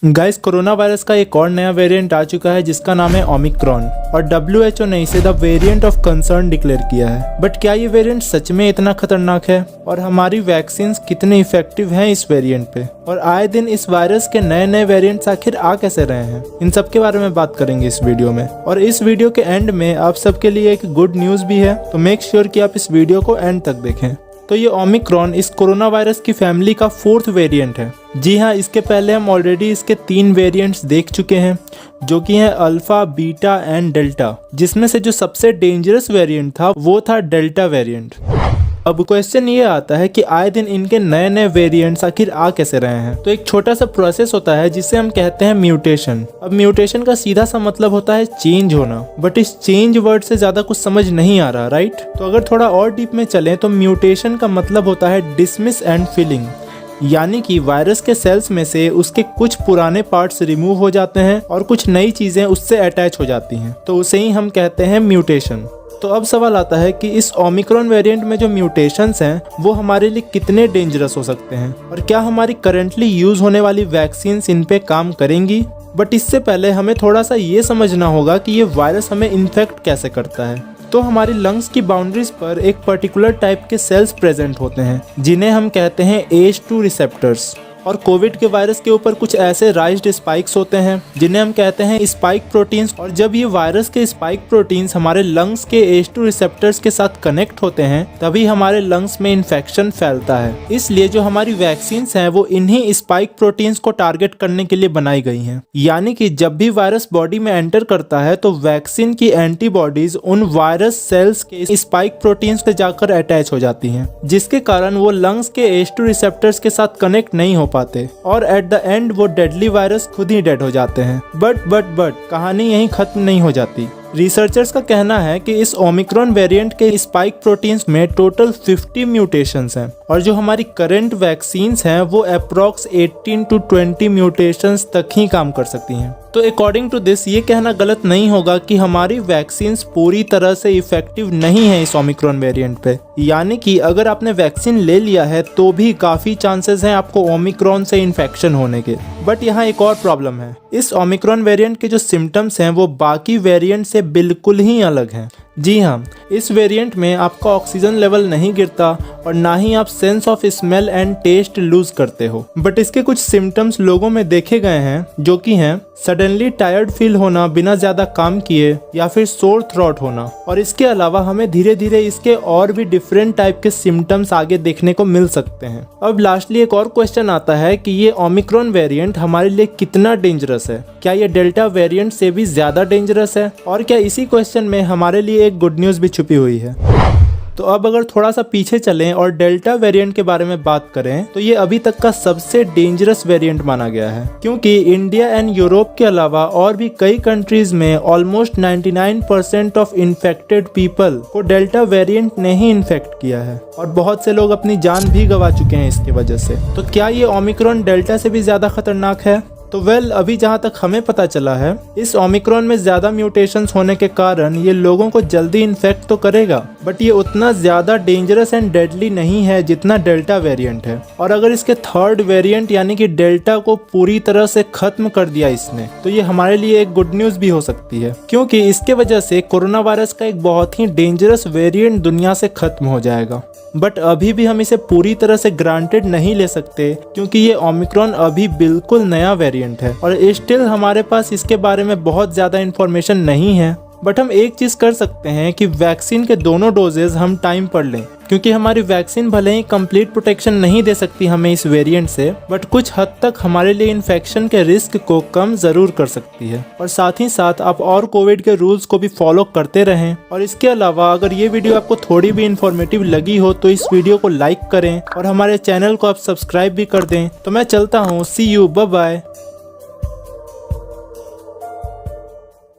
Guys, corona virus का एक और नया वेरिएंट आ चुका है जिसका नाम है ओमिक्रॉन और WHO ने इसे the variant of concern declare किया है। बट क्या ये वेरिएंट सच में इतना खतरनाक है और हमारी वैक्सीन कितने इफेक्टिव हैं इस वेरिएंट पे, और आए दिन इस वायरस के नए नए वेरिएंट्स आखिर आ कैसे रहे हैं, इन सब के बारे में बात करेंगे इस वीडियो में। और इस वीडियो के एंड में आप सबके लिए एक गुड न्यूज भी है, तो मेक श्योर कि आप इस वीडियो को एंड तक देखें। तो ये ओमिक्रॉन इस कोरोना वायरस की फैमिली का 4th वेरिएंट है। जी हाँ, इसके पहले हम ऑलरेडी इसके 3 वेरिएंट्स देख चुके हैं जो कि हैं अल्फा, बीटा एंड डेल्टा, जिसमें से जो सबसे डेंजरस वेरिएंट था वो था डेल्टा वेरिएंट। अब क्वेश्चन ये आता है कि आए दिन इनके नए नए वेरिएंट्स आखिर आ कैसे रहे हैं। तो एक छोटा सा प्रोसेस होता है जिसे हम कहते हैं म्यूटेशन। अब म्यूटेशन का सीधा सा मतलब होता है चेंज होना, बट इस चेंज वर्ड से ज्यादा कुछ समझ नहीं आ रहा, राइट? तो अगर थोड़ा और डीप में चलें तो म्यूटेशन का मतलब होता है डिसमिस एंड फिलिंग, यानी कि वायरस के सेल्स में से उसके कुछ पुराने पार्ट्स रिमूव हो जाते हैं और कुछ नई चीजें उससे अटैच हो जाती हैं, तो उसे ही हम कहते हैं म्यूटेशन। तो अब सवाल आता है कि इस ओमिक्रॉन वेरिएंट में जो म्यूटेशंस हैं वो हमारे लिए कितने डेंजरस हो सकते हैं और क्या हमारी करंटली यूज होने वाली वैक्सीन्स इन पे काम करेंगी। बट इससे पहले हमें थोड़ा सा ये समझना होगा कि ये वायरस हमें इन्फेक्ट कैसे करता है। तो हमारी लंग्स की बाउंड्रीज पर एक पर्टिकुलर टाइप के सेल्स प्रेजेंट होते हैं जिन्हें हम कहते हैं ACE2 रिसेप्टर्स, और कोविड के वायरस के ऊपर कुछ ऐसे राइज्ड स्पाइक्स होते हैं जिन्हें हम कहते हैं स्पाइक प्रोटीन्स। और जब ये वायरस के स्पाइक प्रोटीन्स हमारे लंग्स के ACE2 रिसेप्टर्स के साथ कनेक्ट होते हैं तभी हमारे लंग्स में इन्फेक्शन फैलता है। इसलिए जो हमारी वैक्सीन्स हैं वो इन्हीं स्पाइक प्रोटीन्स को टारगेट करने के लिए बनाई गई हैं। यानी कि जब भी वायरस बॉडी में एंटर करता है तो वैक्सीन की एंटीबॉडीज उन वायरस सेल्स के स्पाइक प्रोटीन्स से जाकर अटैच हो जाती हैं, जिसके कारण वो लंग्स के ACE2 रिसेप्टर्स के साथ कनेक्ट नहीं हो पाते और एट द एंड वो डेडली वायरस खुद ही डेड हो जाते हैं। बट कहानी यहीं खत्म नहीं हो जाती। रिसर्चर्स का कहना है कि इस ओमिक्रॉन वेरिएंट के स्पाइक प्रोटीन्स में टोटल 50 म्यूटेशंस हैं और जो हमारी करंट वैक्सीन्स हैं वो अप्रॉक्स 18 to 20 म्यूटेशंस तक ही काम कर सकती हैं। तो अकॉर्डिंग टू दिस ये कहना गलत नहीं होगा कि हमारी वैक्सीन्स पूरी तरह से इफेक्टिव नहीं है इस ओमिक्रॉन वेरिएंट पे, यानी कि अगर आपने वैक्सीन ले लिया है तो भी काफी चांसेस हैं आपको ओमिक्रॉन से इन्फेक्शन होने के। बट यहाँ एक और प्रॉब्लम है, इस ओमिक्रॉन वेरिएंट के जो सिम्टम्स हैं वो बाकी वेरिएंट से बिल्कुल ही अलग हैं। जी हाँ, इस वेरिएंट में आपका ऑक्सीजन लेवल नहीं गिरता और ना ही आप sense of smell and taste lose करते हो। बट इसके कुछ सिम्टम्स लोगों में देखे गए हैं जो कि हैं सडनली टायर्ड फील होना बिना ज्यादा काम किए, या फिर सोर थ्रोट होना। और इसके अलावा हमें धीरे धीरे इसके और भी डिफरेंट टाइप के सिम्टम्स आगे देखने को मिल सकते हैं। अब लास्टली एक और क्वेश्चन आता है कि ये ओमिक्रॉन वेरिएंट हमारे लिए कितना डेंजरस है, क्या ये डेल्टा वेरिएंट से भी ज्यादा डेंजरस है, और क्या इसी क्वेश्चन में हमारे लिए एक गुड न्यूज भी छुपी हुई है। तो अब अगर थोड़ा सा पीछे चलें और डेल्टा वेरिएंट के बारे में बात करें तो ये अभी तक का सबसे डेंजरस वेरिएंट माना गया है, क्योंकि इंडिया एंड यूरोप के अलावा और भी कई कंट्रीज में ऑलमोस्ट 99% ऑफ इन्फेक्टेड पीपल को डेल्टा वेरिएंट ने ही इन्फेक्ट किया है और बहुत से लोग अपनी जान भी गंवा चुके हैं इसकी वजह से। तो क्या ये ओमिक्रॉन डेल्टा से भी ज्यादा खतरनाक है? तो अभी जहाँ तक हमें पता चला है इस ओमिक्रॉन में ज्यादा म्यूटेशंस होने के कारण ये लोगों को जल्दी इन्फेक्ट तो करेगा, बट ये उतना ज्यादा डेंजरस एंड डेडली नहीं है जितना डेल्टा वेरिएंट है। और अगर इसके 3rd वेरिएंट यानी कि डेल्टा को पूरी तरह से खत्म कर दिया इसने, तो ये हमारे लिए एक गुड न्यूज भी हो सकती है, क्योंकि इसके वजह से कोरोना वायरस का एक बहुत ही डेंजरस वेरिएंट दुनिया से खत्म हो जाएगा। बट अभी भी हम इसे पूरी तरह से ग्रांटेड नहीं ले सकते, क्योंकि ये ओमिक्रॉन अभी बिल्कुल नया वेरिएंट है और स्टिल हमारे पास इसके बारे में बहुत ज़्यादा इन्फॉर्मेशन नहीं है। बट हम एक चीज़ कर सकते हैं कि वैक्सीन के दोनों डोजेज हम टाइम पर लें, क्योंकि हमारी वैक्सीन भले ही कंप्लीट प्रोटेक्शन नहीं दे सकती हमें इस वेरिएंट से, बट कुछ हद तक हमारे लिए इन्फेक्शन के रिस्क को कम ज़रूर कर सकती है। और साथ ही साथ आप और कोविड के रूल्स को भी फॉलो करते रहें। और इसके अलावा अगर ये वीडियो आपको थोड़ी भी इन्फॉर्मेटिव लगी हो तो इस वीडियो को लाइक करें और हमारे चैनल को आप सब्सक्राइब भी कर दें। तो मैं चलता हूँ, सी यू, बाय बाय।